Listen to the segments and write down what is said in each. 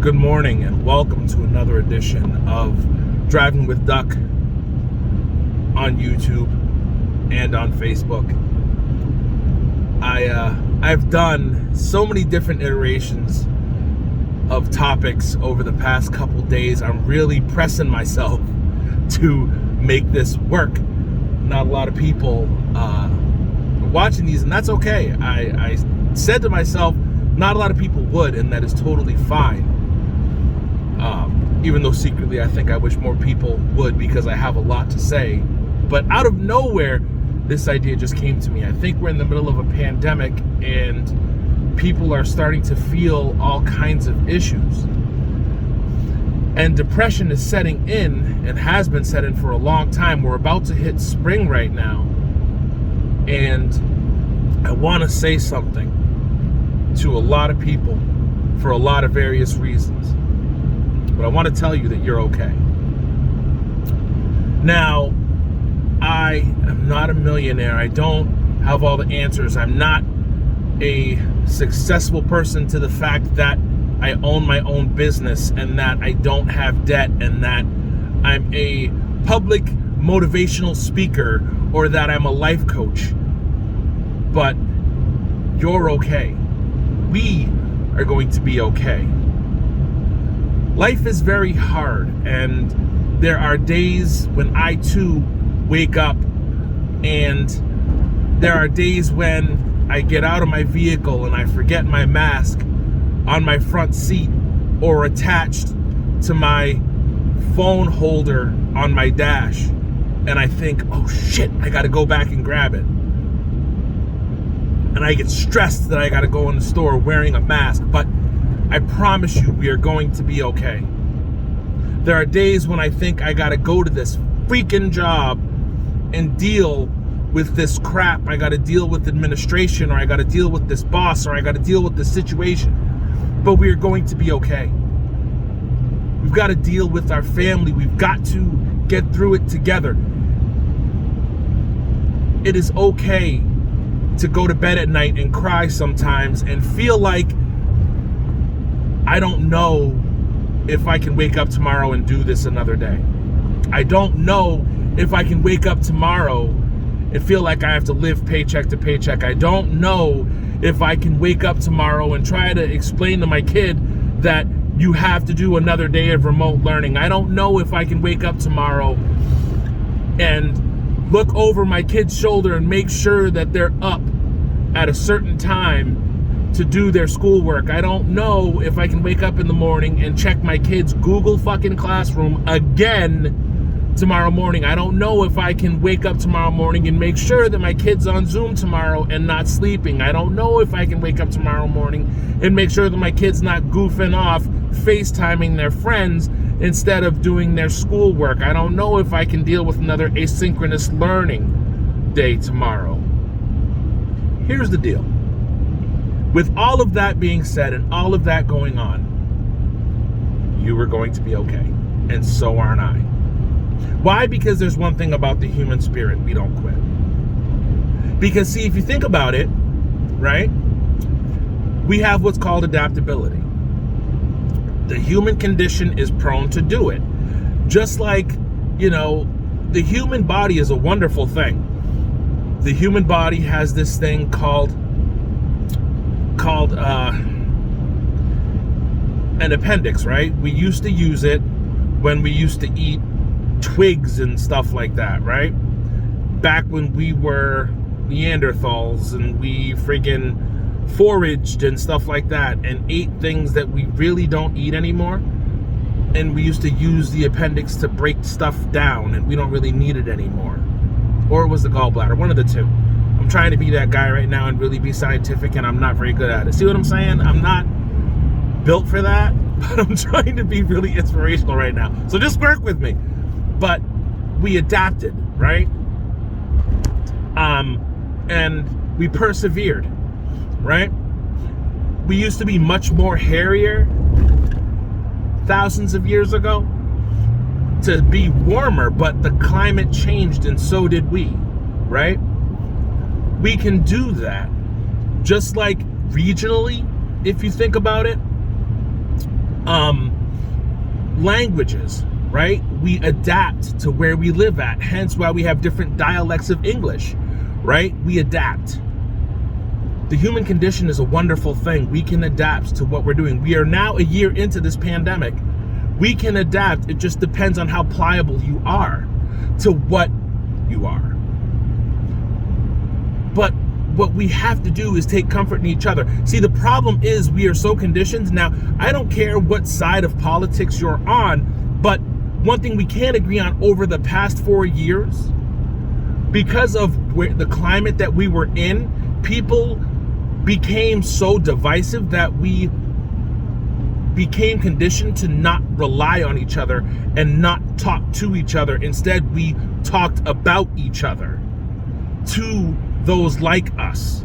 Good morning and welcome to another edition of Driving with Duck on YouTube and on Facebook. I've done so many different iterations of topics over the past couple days. I'm really pressing myself to make this work. Not a lot of people are watching these, and that's okay. I said to myself, not a lot of people would, and that is totally fine. Even though secretly I think I wish more people would, because I have a lot to say. But out of nowhere, this idea just came to me. I think we're in the middle of a pandemic and people are starting to feel all kinds of issues. And depression is setting in and has been set in for a long time. We're about to hit spring right now. And I want to say something to a lot of people for a lot of various reasons. But I want to tell you that you're okay. Now, I am not a millionaire. I don't have all the answers. I'm not a successful person to the fact that I own my own business and that I don't have debt and that I'm a public motivational speaker or that I'm a life coach. But you're okay. We are going to be okay. Life is very hard, and there are days when I too wake up, and there are days when I get out of my vehicle and I forget my mask on my front seat or attached to my phone holder on my dash, and I think, oh shit, I gotta go back and grab it. And I get stressed that I gotta go in the store wearing a mask, but I promise you, we are going to be okay. There are days when I think I gotta go to this freaking job and deal with this crap. I gotta deal with administration, or I gotta deal with this boss, or I gotta deal with this situation. But we are going to be okay. We've got to deal with our family. We've got to get through it together. It is okay to go to bed at night and cry sometimes and feel like I don't know if I can wake up tomorrow and do this another day. I don't know if I can wake up tomorrow and feel like I have to live paycheck to paycheck. I don't know if I can wake up tomorrow and try to explain to my kid that you have to do another day of remote learning. I don't know if I can wake up tomorrow and look over my kid's shoulder and make sure that they're up at a certain time to do their schoolwork. I don't know if I can wake up in the morning and check my kid's Google fucking Classroom again tomorrow morning. I don't know if I can wake up tomorrow morning and make sure that my kid's on Zoom tomorrow and not sleeping. I don't know if I can wake up tomorrow morning and make sure that my kid's not goofing off, FaceTiming their friends instead of doing their schoolwork. I don't know if I can deal with another asynchronous learning day tomorrow. Here's the deal. With all of that being said and all of that going on, you are going to be okay. And so aren't I. Why? Because there's one thing about the human spirit: we don't quit. Because see, if you think about it, right, we have what's called adaptability. The human condition is prone to do it. Just like, the human body is a wonderful thing. The human body has this thing called an appendix, right? We used to use it when we used to eat twigs and stuff like that, right? Back when we were Neanderthals and we friggin' foraged and stuff like that and ate things that we really don't eat anymore. And we used to use the appendix to break stuff down, and we don't really need it anymore. Or it was the gallbladder, one of the two. I'm trying to be that guy right now and really be scientific, and I'm not very good at it. See what I'm saying? I'm not built for that, but I'm trying to be really inspirational right now. So just work with me. But we adapted, right? And we persevered, right? We used to be much more hairier thousands of years ago to be warmer, but the climate changed and so did we, right? We can do that. Just like regionally, if you think about it, Languages, right? We adapt to where we live at, hence why we have different dialects of English, right? We adapt. The human condition is a wonderful thing. We can adapt to what we're doing. We are now a year into this pandemic. We can adapt. It just depends on how pliable you are to what you are. But what we have to do is take comfort in each other. See, the problem is we are so conditioned. Now, I don't care what side of politics you're on, but one thing we can agree on over the past 4 years, because of the climate that we were in, people became so divisive that we became conditioned to not rely on each other and not talk to each other. Instead, we talked about each other to those like us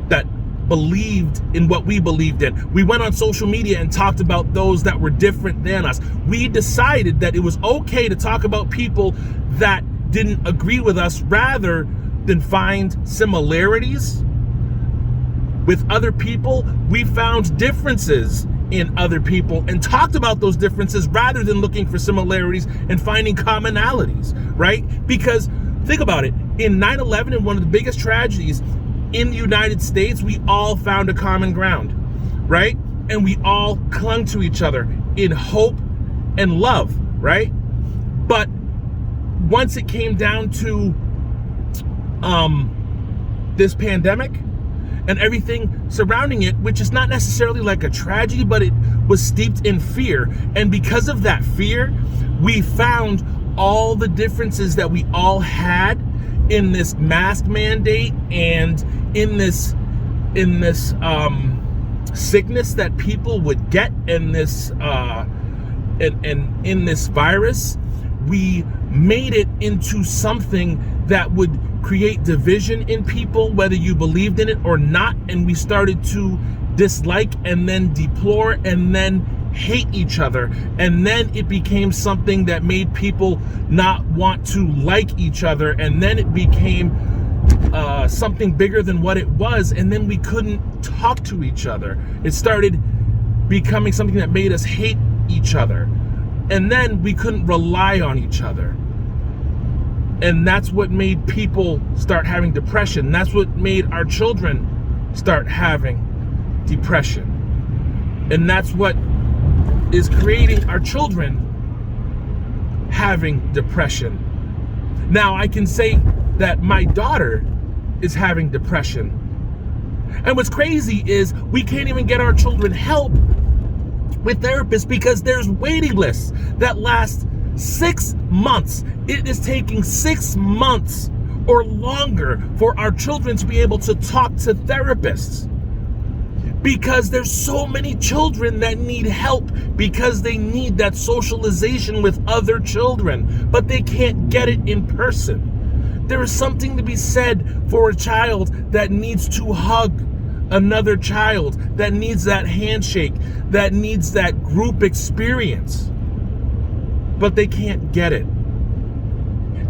that believed in what we believed in. We went on social media and talked about those that were different than us. We decided that it was okay to talk about people that didn't agree with us rather than find similarities with other people. We found differences in other people and talked about those differences rather than looking for similarities and finding commonalities, right? Because think about it. In 9/11, and one of the biggest tragedies in the United States, we all found a common ground, right? And we all clung to each other in hope and love, right? But once it came down to this pandemic and everything surrounding it, which is not necessarily like a tragedy, but it was steeped in fear. And because of that fear, we found all the differences that we all had in this mask mandate and in this sickness that people would get in this in this virus. We made it into something that would create division in people, whether you believed in it or not, and we started to dislike and then deplore and then hate each other, and then it became something that made people not want to like each other, and then it became something bigger than what it was, and then we couldn't talk to each other. It started becoming something that made us hate each other, and then we couldn't rely on each other. And that's what made people start having depression. That's what made our children start having depression. And that's what is creating our children having depression. Now, I can say that my daughter is having depression. And what's crazy is we can't even get our children help with therapists because there's waiting lists that last 6 months. It is taking 6 months or longer for our children to be able to talk to therapists because there's so many children that need help because they need that socialization with other children, but they can't get it in person. There is something to be said for a child that needs to hug another child, that needs that handshake, that needs that group experience, but they can't get it.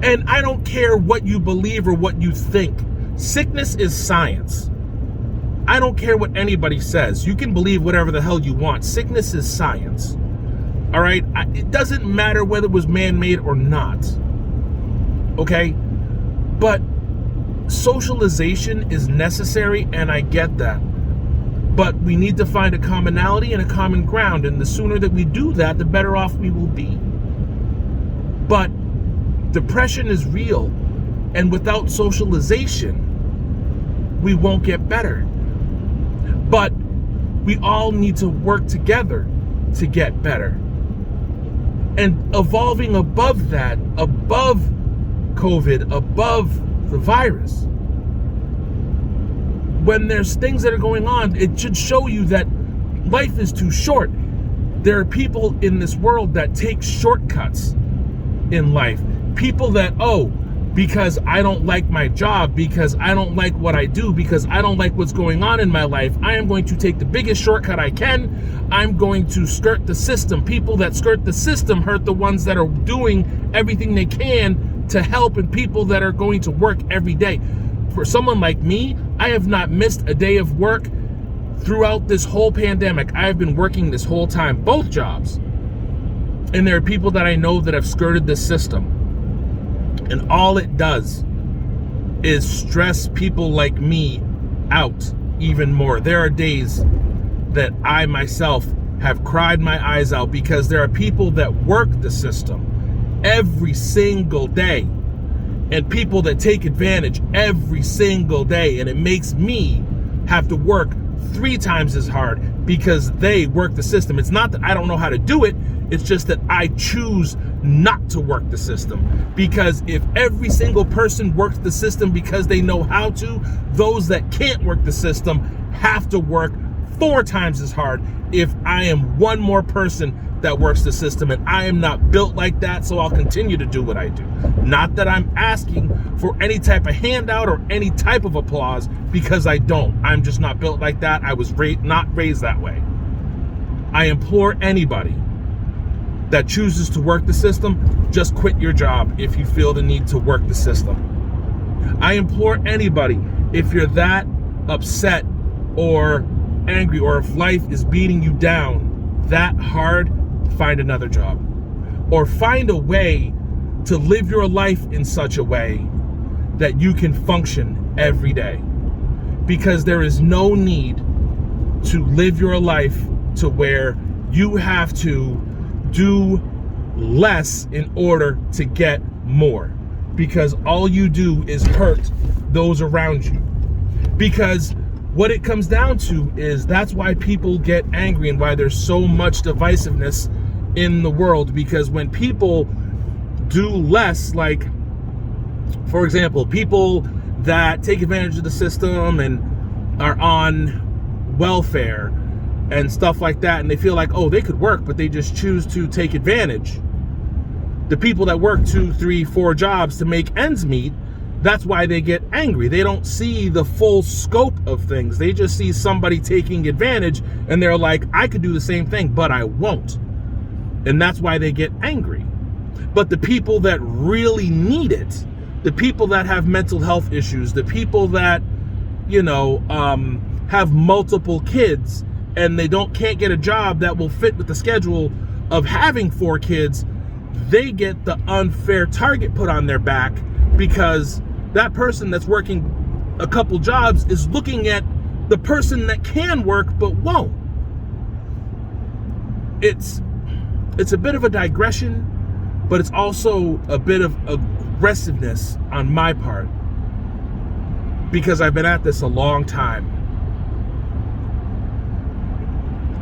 And I don't care what you believe or what you think. Sickness is science. I don't care what anybody says. You can believe whatever the hell you want. Sickness is science. All right? It doesn't matter whether it was man-made or not. Okay? But socialization is necessary, and I get that. But we need to find a commonality and a common ground, and the sooner that we do that, the better off we will be. But depression is real, and without socialization, we won't get better. But we all need to work together to get better. And evolving above that, above COVID, above the virus, when there's things that are going on, it should show you that life is too short. There are people in this world that take shortcuts in life. People that, because I don't like my job, because I don't like what I do, because I don't like what's going on in my life, I am going to take the biggest shortcut I can. I'm going to skirt the system. People that skirt the system hurt the ones that are doing everything they can to help, and people that are going to work every day. For someone like me, I have not missed a day of work Throughout this whole pandemic, I've been working this whole time, both jobs. And there are people that I know that have skirted this system. And all it does is stress people like me out even more. There are days that I myself have cried my eyes out because there are people that work the system every single day and people that take advantage every single day. And it makes me have to work 3 times as hard because they work the system. It's not that I don't know how to do it. It's just that I choose not to work the system, because if every single person works the system because they know how to, those that can't work the system have to work 4 times as hard if I am one more person that works the system. And I am not built like that, so I'll continue to do what I do. Not that I'm asking for any type of handout or any type of applause, because I don't. I'm just not built like that. I was not raised that way. I implore anybody that chooses to work the system, just quit your job if you feel the need to work the system. I implore anybody, if you're that upset or angry, or if life is beating you down that hard, find another job. Or find a way to live your life in such a way that you can function every day. Because there is no need to live your life to where you have to do less in order to get more, because all you do is hurt those around you. Because what it comes down to is that's why people get angry and why there's so much divisiveness in the world. Because when people do less, like, for example, people that take advantage of the system and are on welfare and stuff like that, and they feel like, oh, they could work, but they just choose to take advantage. The people that work 2, 3, 4 jobs to make ends meet, that's why they get angry. They don't see the full scope of things. They just see somebody taking advantage, and they're like, I could do the same thing, but I won't. And that's why they get angry. But the people that really need it, the people that have mental health issues, the people that, have multiple kids, and they can't get a job that will fit with the schedule of having 4 kids, they get the unfair target put on their back, because that person that's working a couple jobs is looking at the person that can work but won't. It's a bit of a digression, but it's also a bit of aggressiveness on my part, because I've been at this a long time.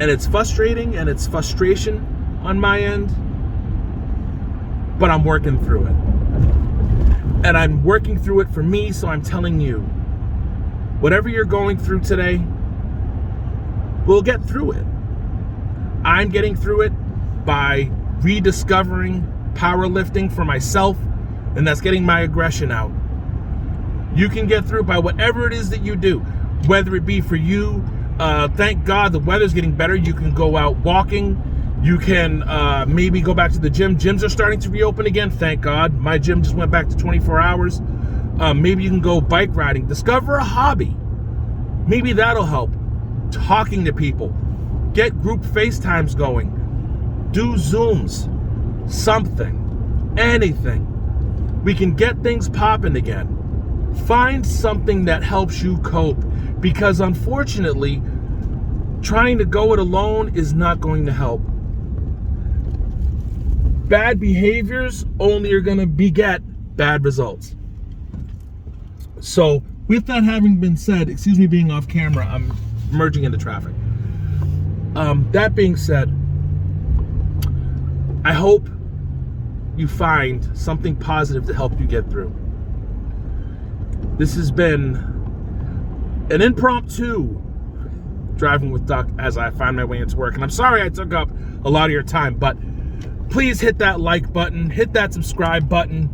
And it's frustrating, and it's frustration on my end, but I'm working through it. And I'm working through it for me, so I'm telling you, whatever you're going through today, we'll get through it. I'm getting through it by rediscovering powerlifting for myself, and that's getting my aggression out. You can get through it by whatever it is that you do, whether it be for you. Thank God the weather's getting better. You can go out walking. You can maybe go back to the gym. Gyms are starting to reopen again, thank God. My gym just went back to 24 hours. Maybe you can go bike riding. Discover a hobby. Maybe that'll help. Talking to people. Get group FaceTimes going. Do Zooms. Something. Anything. We can get things popping again. Find something that helps you cope. Because unfortunately, trying to go it alone is not going to help. Bad behaviors only are going to beget bad results. So, with that having been said, excuse me being off camera, I'm merging into traffic. That being said, I hope you find something positive to help you get through. This has been an impromptu driving with Duck as I find my way into work. And I'm sorry I took up a lot of your time, but please hit that like button, hit that subscribe button,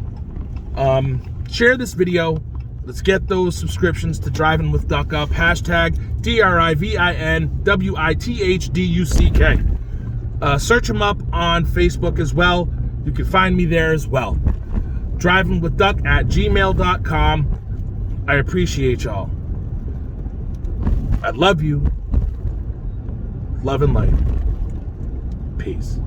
share this video. Let's get those subscriptions to Driving with Duck up. Hashtag DRIVINWITHDUCK. Search him up on Facebook as well. You can find me there as well. drivingwithduck@gmail.com. I appreciate y'all. I love you. Love and light. Peace.